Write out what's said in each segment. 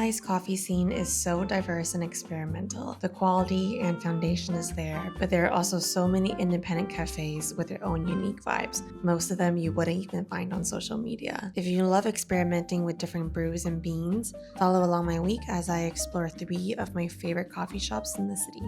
Shanghai's coffee scene is so diverse and experimental. The quality and foundation is there, but there are also so many independent cafes with their own unique vibes. Most of them you wouldn't even find on social media. If you love experimenting with different brews and beans, follow along my week as I explore 3 of my favorite coffee shops in the city.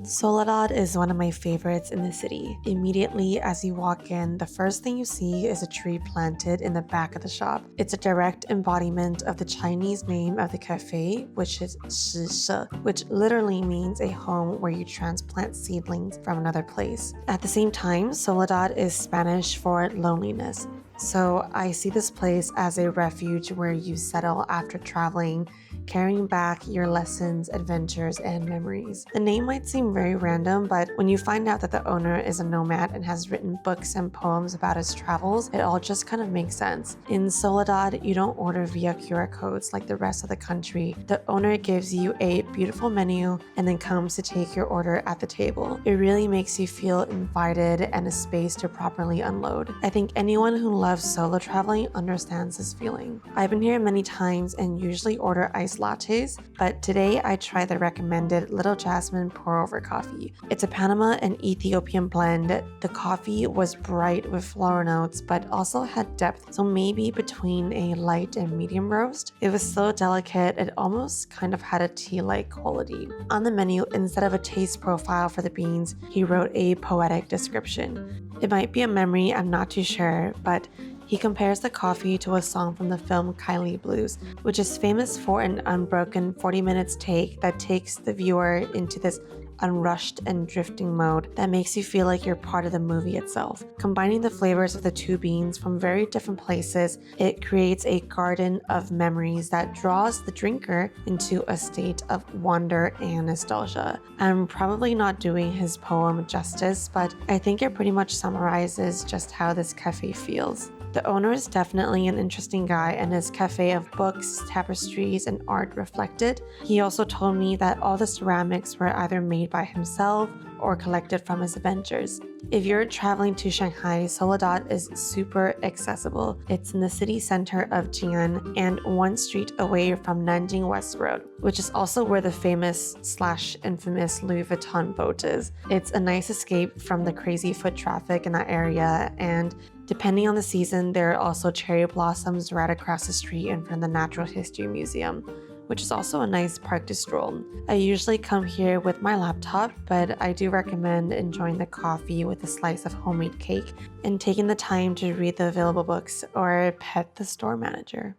Soledad is one of my favorites in the city. Immediately as you walk in, the first thing you see is a tree planted in the back of the shop. It's a direct embodiment of the Chinese name of the cafe, which is 诗社, which literally means a home where you transplant seedlings from another place. At the same time, Soledad is Spanish for loneliness. So I see this place as a refuge where you settle after traveling, carrying back your lessons, adventures, and memories. The name might seem very random, but when you find out that the owner is a nomad and has written books and poems about his travels, it all just kind of makes sense. In Soledad, you don't order via QR codes like the rest of the country. The owner gives you a beautiful menu and then comes to take your order at the table. It really makes you feel invited and a space to properly unload. I think anyone who loves solo traveling understands this feeling. I've been here many times and usually order iced lattes, but today I tried the recommended Little Jasmine pour-over coffee. It's a Panama and Ethiopian blend. The coffee was bright with floral notes, but also had depth, so maybe between a light and medium roast. It was so delicate, it almost kind of had a tea-like quality. On the menu, instead of a taste profile for the beans, he wrote a poetic description. It might be a memory, I'm not too sure, but he compares the coffee to a song from the film Kylie Blues, which is famous for an unbroken 40 minutes take that takes the viewer into this unrushed and drifting mode that makes you feel like you're part of the movie itself. Combining the flavors of the 2 beans from very different places, it creates a garden of memories that draws the drinker into a state of wonder and nostalgia. I'm probably not doing his poem justice, but I think it pretty much summarizes just how this cafe feels. The owner is definitely an interesting guy, and his cafe of books, tapestries, and art reflected. He also told me that all the ceramics were either made by himself or collected from his adventures. If you're traveling to Shanghai, Soledad is super accessible. It's in the city center of Jian and 1 street away from Nanjing West Road, which is also where the famous/infamous Louis Vuitton boat is. It's a nice escape from the crazy foot traffic in that area, and depending on the season, there are also cherry blossoms right across the street in front of the Natural History Museum, which is also a nice park to stroll. I usually come here with my laptop, but I do recommend enjoying the coffee with a slice of homemade cake and taking the time to read the available books or pet the store manager.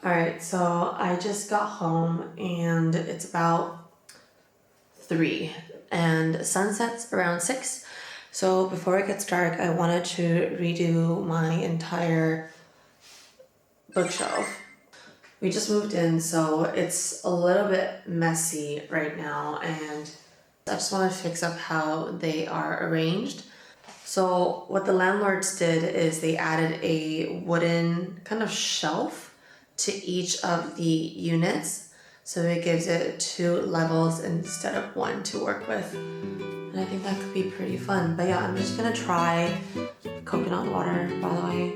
Alright, so I just got home and it's about 3 and sunset's around 6. So before it gets dark, I wanted to redo my entire bookshelf. We just moved in, so it's a little bit messy right now, and I just want to fix up how they are arranged. So what the landlords did is they added a wooden kind of shelf to each of the units. So it gives it 2 levels instead of 1 to work with. And I think that could be pretty fun. But yeah, I'm just gonna try coconut water, by the way.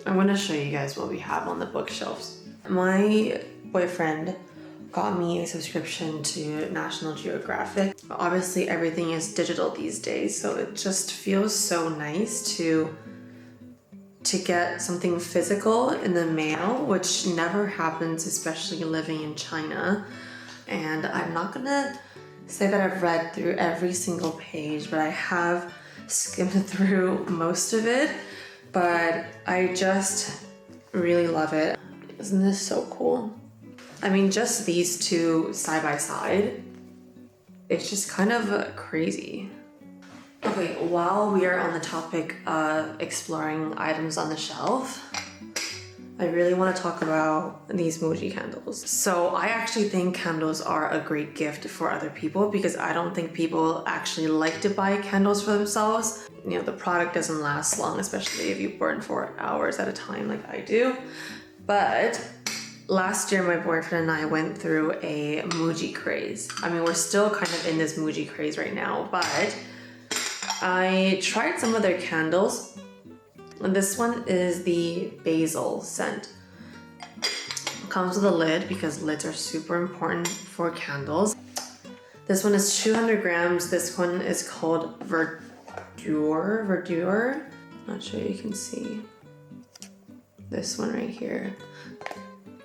I want to show you guys what we have on the bookshelves. My boyfriend got me a subscription to National Geographic. Obviously everything is digital these days, so it just feels so nice to get something physical in the mail, which never happens, especially living in China. And I'm not gonna say that I've read through every single page, but I have skimmed through most of it. But I just really love it. Isn't this so cool? I mean, just these two side by side, it's just kind of crazy. Okay, while we are on the topic of exploring items on the shelf, I really want to talk about these Muji candles. So I actually think candles are a great gift for other people because I don't think people actually like to buy candles for themselves. You know, the product doesn't last long, especially if you burn for hours at a time like I do. But last year, my boyfriend and I went through a Muji craze. I mean, we're still kind of in this Muji craze right now, but I tried some of their candles. And this one is the basil scent. It comes with a lid because lids are super important for candles. This one is 200 grams. This one is called Verdure. Not sure you can see. This one right here.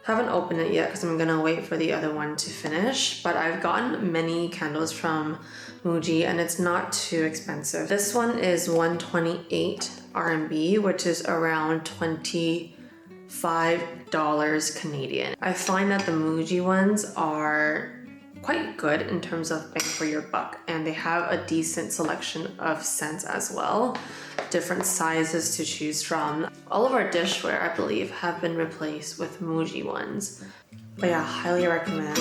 Haven't opened it yet because I'm gonna wait for the other one to finish, but I've gotten many candles from Muji and it's not too expensive. This one is 128 RMB, which is around $25 Canadian. I find that the Muji ones are quite good in terms of bang for your buck, and they have a decent selection of scents as well. Different sizes to choose from. All of our dishware, I believe, have been replaced with Muji ones. But yeah, highly recommend.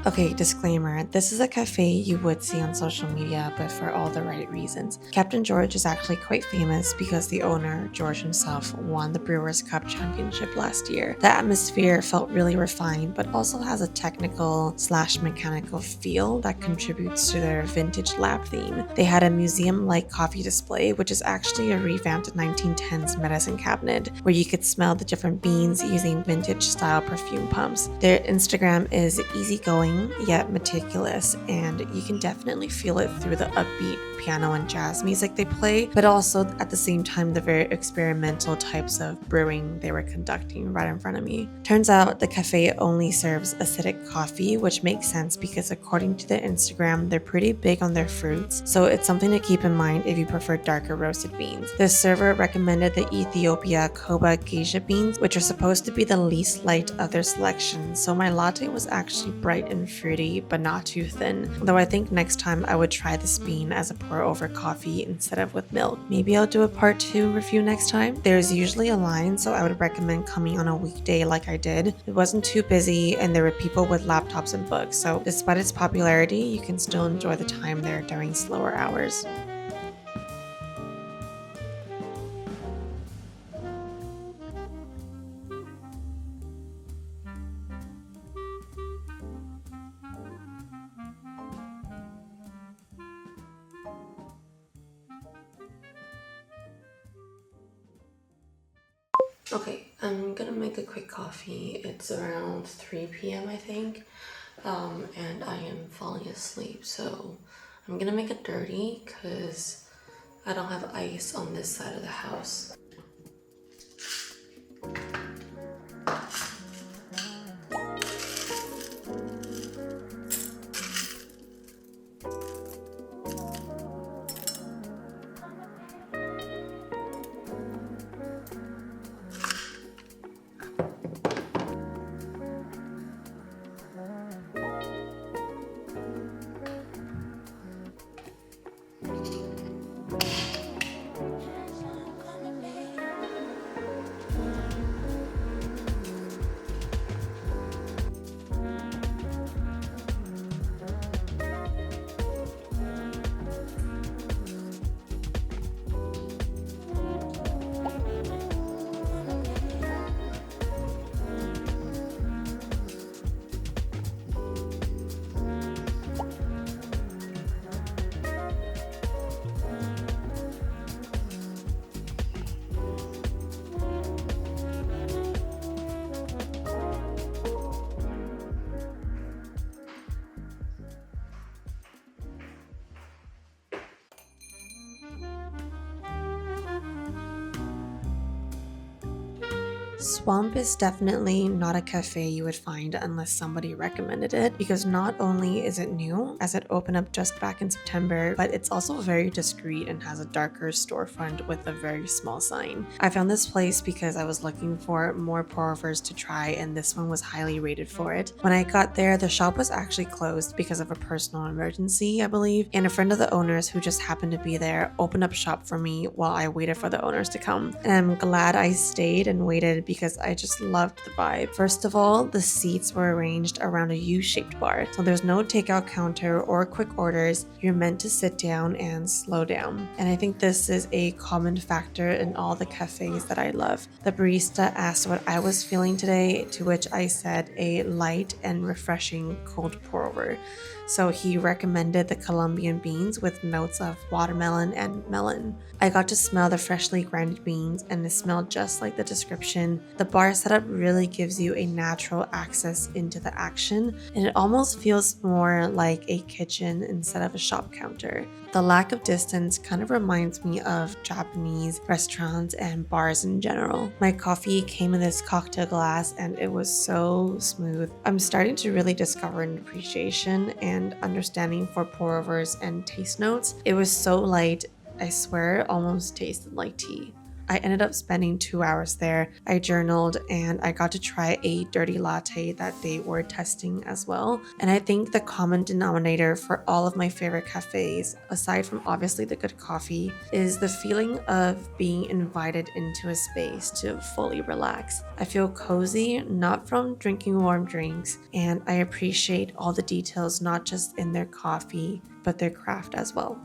Okay, disclaimer, this is a cafe you would see on social media, but for all the right reasons. Captain George is actually quite famous because the owner, George himself, won the Brewers Cup championship last year. The atmosphere felt really refined, but also has a technical/mechanical feel that contributes to their vintage lab theme. They had a museum-like coffee display, which is actually a revamped 1910s medicine cabinet, where you could smell the different beans using vintage-style perfume pumps. Their Instagram is easygoing, yet meticulous, and you can definitely feel it through the upbeat piano and jazz music they play, but also at the same time the very experimental types of brewing they were conducting right in front of me. Turns out the cafe only serves acidic coffee, which makes sense because according to their Instagram, they're pretty big on their fruits, so it's something to keep in mind if you prefer darker roasted beans. The server recommended the Ethiopia Koba geisha beans, which are supposed to be the least light of their selection, so my latte was actually bright and fruity, but not too thin, though I think next time I would try this bean as a pour over coffee instead of with milk. Maybe I'll do a part 2 review next time. There's usually a line, so I would recommend coming on a weekday like I did. It wasn't too busy and there were people with laptops and books, so despite its popularity, you can still enjoy the time there during slower hours. Okay, I'm gonna make a quick coffee. It's around 3 p.m. I think, and I am falling asleep, so I'm gonna make it dirty because I don't have ice on this side of the house. Swamp is definitely not a cafe you would find unless somebody recommended it, because not only is it new, as it opened up just back in September, but it's also very discreet and has a darker storefront with a very small sign. I found this place because I was looking for more pour-overs to try, and this one was highly rated for it. When I got there, the shop was actually closed because of a personal emergency, I believe, and a friend of the owners who just happened to be there opened up shop for me while I waited for the owners to come. And I'm glad I stayed and waited because I just loved the vibe. First of all, the seats were arranged around a U-shaped bar, so there's no takeout counter or quick orders. You're meant to sit down and slow down. And I think this is a common factor in all the cafes that I love. The barista asked what I was feeling today, to which I said a light and refreshing cold pour over. So he recommended the Colombian beans with notes of watermelon and melon. I got to smell the freshly grinded beans, and it smelled just like the description. The bar setup really gives you a natural access into the action, and it almost feels more like a kitchen instead of a shop counter. The lack of distance kind of reminds me of Japanese restaurants and bars in general. My coffee came in this cocktail glass and it was so smooth. I'm starting to really discover an appreciation and understanding for pour-overs and taste notes. It was so light, I swear it almost tasted like tea. I ended up spending 2 hours there. I journaled and I got to try a dirty latte that they were testing as well. And I think the common denominator for all of my favorite cafes, aside from obviously the good coffee, is the feeling of being invited into a space to fully relax. I feel cozy, not from drinking warm drinks, and I appreciate all the details, not just in their coffee, but their craft as well.